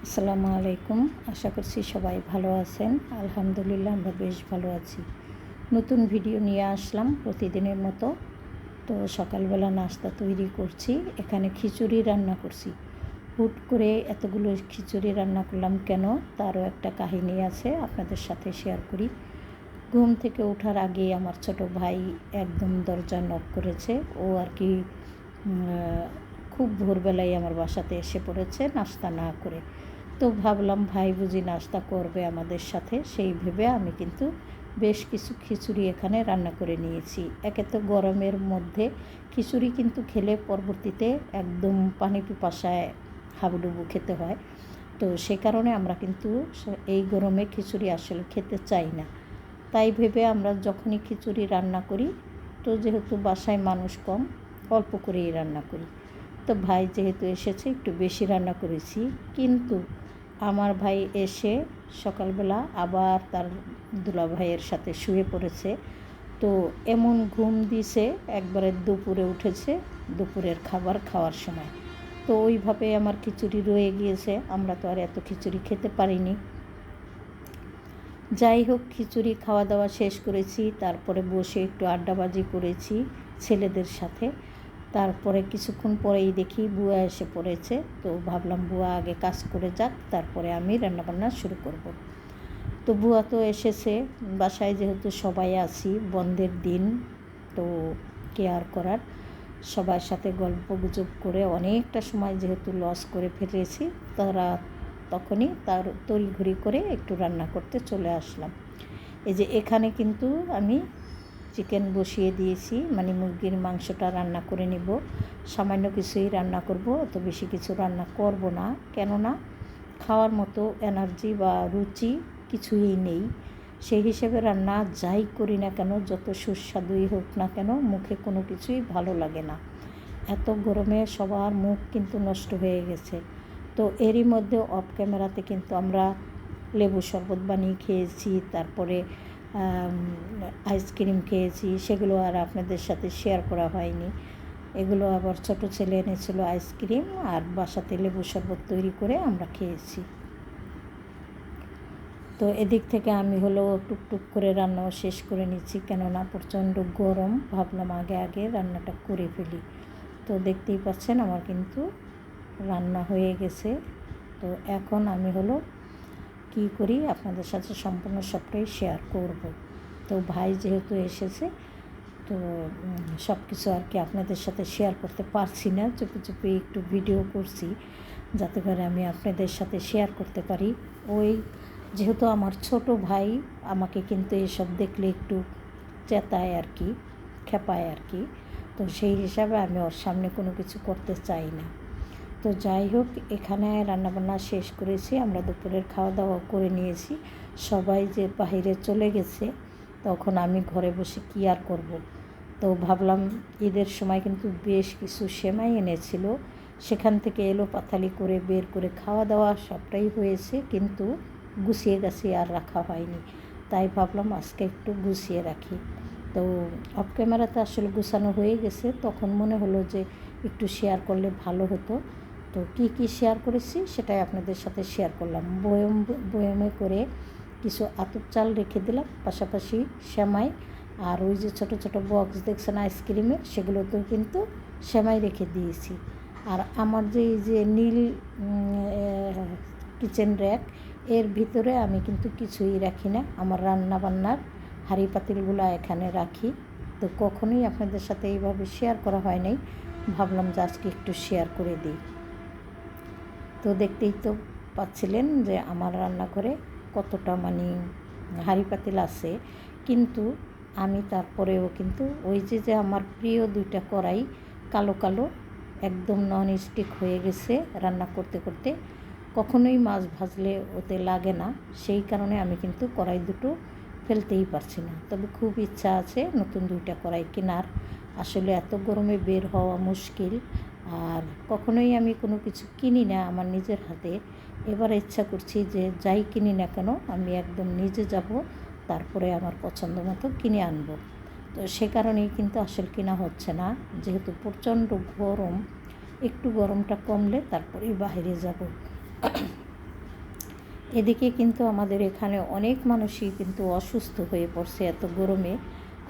আসসালামু আলাইকুম। আশা করছি সবাই ভালো আছেন। আলহামদুলিল্লাহ আমরা বেশ ভালো আছি। নতুন ভিডিও নিয়ে আসলাম প্রতিদিনের মতো। তো সকালবেলা নাস্তা তৈরি করছি। এখানে খিচুড়ি রান্না করছি। হুট করে এতগুলো খিচুড়ি রান্না করলাম কেন, তারও একটা কাহিনী আছে, আপনাদের সাথে শেয়ার করি। ঘুম থেকে ওঠার আগেই আমার ছোট ভাই একদম দরজা নক করেছে। ও আর কি খুব ভোরবেলায় আমার বাসাতে এসে পড়েছে নাস্তা না করে। তো ভাবলাম ভাই বুঝি নাস্তা করবে আমাদের সাথে, সেই ভেবে আমি কিন্তু বেশ কিছু খিচুড়ি এখানে রান্না করে নিয়েছি। একে তো গরমের মধ্যে খিচুড়ি কিন্তু খেলে পরবর্তীতে একদম পানি পিপাসায় হাবুডুবু খেতে হয়। তো সে কারণে আমরা কিন্তু এই গরমে খিচুড়ি আসলে খেতে চাই না। তাই ভেবে আমরা যখনই খিচুড়ি রান্না করি, তো যেহেতু বাসায় মানুষ কম, অল্প করেই রান্না করি। তো ভাই যেহেতু এসেছে একটু বেশি রান্না করেছি। কিন্তু আমার ভাই এসে সকালবেলা আবার তার দুলাভাইয়ের সাথে শুয়ে পড়েছে। তো এমন ঘুম দিছে, একবারে দুপুরে উঠেছে, দুপুরের খাবার খাওয়ার সময়। তো ওইভাবে আমার খিচুড়ি রয়ে গিয়েছে। আমরা তো আর এত খিচুড়ি খেতে পারিনি। যাই হোক, খিচুড়ি খাওয়া দাওয়া শেষ করেছি। তারপরে বসে একটু আড্ডাবাজি করেছি ছেলেদের সাথে। তারপরে কিছুক্ষণ পরেই দেখি বুয়া এসে পড়েছে। তো ভাবলাম বুয়া আগে কাজ করে যাক, তারপরে আমি রান্নাবান্না শুরু করব। তো বুয়া তো এসেছে। বাসায় যেহেতু সবাই আছি, বন্ধের দিন, তো কেয়ার করার, সবার সাথে গল্প গুজব করে অনেকটা সময় যেহেতু লস করে ফেলেছি, তারা তখনই তার তড়িঘড়ি করে একটু রান্না করতে চলে আসলাম। এই যে এখানে কিন্তু আমি চিকেন বসিয়ে দিয়েছি, মানে মুরগির মাংসটা রান্না করে নেব। সামান্য কিছুই রান্না করব, অত বেশি কিছু রান্না করব না, কেননা খাওয়ার মতো এনার্জি বা রুচি কিছুই নেই। সেই হিসেবে রান্না যাই করি না কেন, যত সুস্বাদুই হোক না কেন, মুখে কোনো কিছুই ভালো লাগে না। এত গরমে সবার মুখ কিন্তু নষ্ট হয়ে গেছে। তো এরই মধ্যে অফ ক্যামেরাতে কিন্তু আমরা লেবু শরবত বানিয়ে খেয়েছি, তারপরে আইসক্রিম খেয়েছি। সেগুলো আর আপনাদের সাথে শেয়ার করা হয়নি। এগুলো আবার ছোট ছেলে এনেছিল আইসক্রিম, আর বাসাতে লেবু শরবত তৈরি করে আমরা খেয়েছি। তো এদিক থেকে আমি হলো টুকটুক করে রান্নাও শেষ করে নিচ্ছি, কেননা প্রচণ্ড গরম। ভাবলাম আগে আগে রান্নাটা করে ফেলি। তো দেখতেই পাচ্ছেন আমার কিন্তু রান্না হয়ে গেছে। তো এখন আমি হলো কী করি আপনাদের সাথে সম্পূর্ণ সবটাই শেয়ার করব। তো ভাই যেহেতু এসেছে, তো সব কিছু আর কি আপনাদের সাথে শেয়ার করতে পারছি না, চুপি চুপি একটু ভিডিও করছি যাতে করে আমি আপনাদের সাথে শেয়ার করতে পারি। ওই যেহেতু আমার ছোট ভাই, আমাকে কিন্তু এসব দেখলে একটু চেতায় আর কি, খেপায় আর কি। তো সেই হিসাবে আমি ওর সামনে কোনো কিছু করতে চাই না। তো যাই হোক, এখানে রান্নাবান্না শেষ করেছি, আমরা দুপুরের খাওয়া দাওয়া করে নিয়েছি। সবাই যে বাইরে চলে গেছে, তখন আমি ঘরে বসে কী আর করব। তো ভাবলাম ঈদের সময় কিন্তু বেশ কিছু সেমাই এনেছিল, সেখান থেকে এলো পাথালি করে বের করে খাওয়া দাওয়া সবটাই হয়েছে, কিন্তু গুছিয়ে গাছিয়ে আর রাখা হয়নি। তাই ভাবলাম আজকে একটু গুছিয়ে রাখি। তো অফ ক্যামেরাতে আসলে গুছানো হয়ে গেছে, তখন মনে হলো যে একটু শেয়ার করলে ভালো হতো। তো কি কি শেয়ার করেছি সেটাই আপনাদের সাথে শেয়ার করলাম। বয়মে করে কিছু আতপ চাল রেখে দিলাম, পাশাপাশি সেমাই, আর ওই যে ছোট ছোট বক্স দেখছেন আইসক্রিমের, সেগুলোতেও কিন্তু সেমাই রেখে দিয়েছি। আর আমার যে এই যে নীল কিচেন র্যাক, এর ভিতরে আমি কিন্তু কিছুই রাখি না, আমার রান্না বান্নার হাঁড়ি পাতিলগুলো এখানে রাখি। তো কখনোই আপনাদের সাথে এইভাবে শেয়ার করা হয় নাই, ভাবলাম যে আজকে একটু শেয়ার করে দিই। তো দেখতেই তো পাচ্ছিলেন যে আমার রান্নাঘরে কতটা মানে হাঁড়ি পাতিল আছে। কিন্তু আমি তারপরেও কিন্তু ওই যে আমার প্রিয় দুইটা কড়াই কালো কালো একদম নন স্টিক হয়ে গেছে, রান্না করতে করতে কখনোই মাছ ভাজলে ওতে লাগে না। সেই কারণে আমি কিন্তু কড়াই দুটো ফেলতেই পারছি না। তবে খুব ইচ্ছা আছে নতুন দুইটা কড়াই কেনার। আসলে এত গরমে বের হওয়া মুশকিল, আর কখনোই আমি কোনো কিছু কিনি না আমার নিজের হাতে। এবার ইচ্ছা করছি যে যাই কিনি না কেন আমি একদম নিজে যাব, তারপরে আমার পছন্দ মতো কিনে আনবো। তো সে কারণেই কিন্তু আসলে কেনা হচ্ছে না, যেহেতু প্রচণ্ড গরম। একটু গরমটা কমলে তারপরেই বাইরে যাব। এদিকে কিন্তু আমাদের এখানে অনেক মানুষই কিন্তু অসুস্থ হয়ে পড়ছে এত গরমে।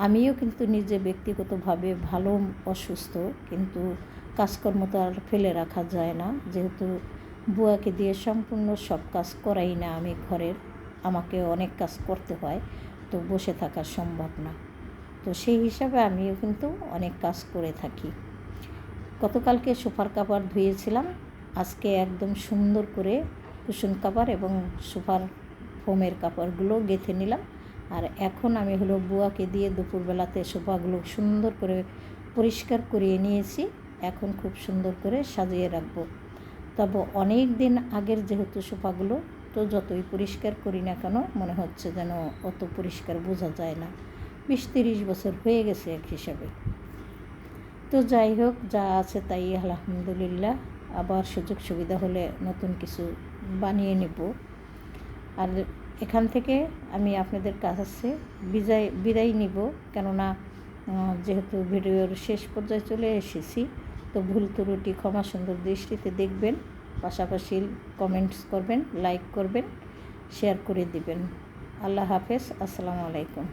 আমিও কিন্তু নিজে ব্যক্তিগতভাবে ভালো অসুস্থ, কিন্তু কাজকর্ম তো আর ফেলে রাখা যায় না, যেহেতু বুয়াকে দিয়ে সম্পূর্ণ সব কাজ করাই না আমি ঘরের, আমাকে অনেক কাজ করতে হয়, তো বসে থাকা সম্ভব না। তো সেই হিসাবে আমিও কিন্তু অনেক কাজ করে থাকি। গতকালকে সোফার কাভার ধুয়েছিলাম, আজকে একদম সুন্দর করে কুশন কাভার এবং সোফার ফোমের কাপড়গুলো গেঁথে নিলাম। আর এখন আমি বুয়াকে দিয়ে দুপুরবেলাতে সোফাগুলো সুন্দর করে পরিষ্কার করিয়ে নিয়েছি, এখন খুব সুন্দর করে সাজিয়ে রাখবো। তবে অনেক দিন আগের যেহেতু সোফাগুলো, তো যতই পরিষ্কার করি না কেন মনে হচ্ছে যেন অত পরিষ্কার বোঝা যায় না। 20-30 বছর হয়ে গেছে এক হিসাবে। তো যাই হোক, যা আছে তাই আলহামদুলিল্লাহ, আবার সুযোগ সুবিধা হলে নতুন কিছু বানিয়ে নেব। আর এখান থেকে আমি আপনাদের কাছে বিদায় নিব, কেননা যেহেতু ভিডিওর শেষ পর্যায়ে চলে এসেছি, তো ভুল ত্রুটি ক্ষমা সুন্দর দৃষ্টিতে দেখবেন, পাশাপাশি কমেন্টস করবেন, লাইক করবেন, শেয়ার করে দিবেন। আল্লাহ হাফেজ, আসসালামু আলাইকুম।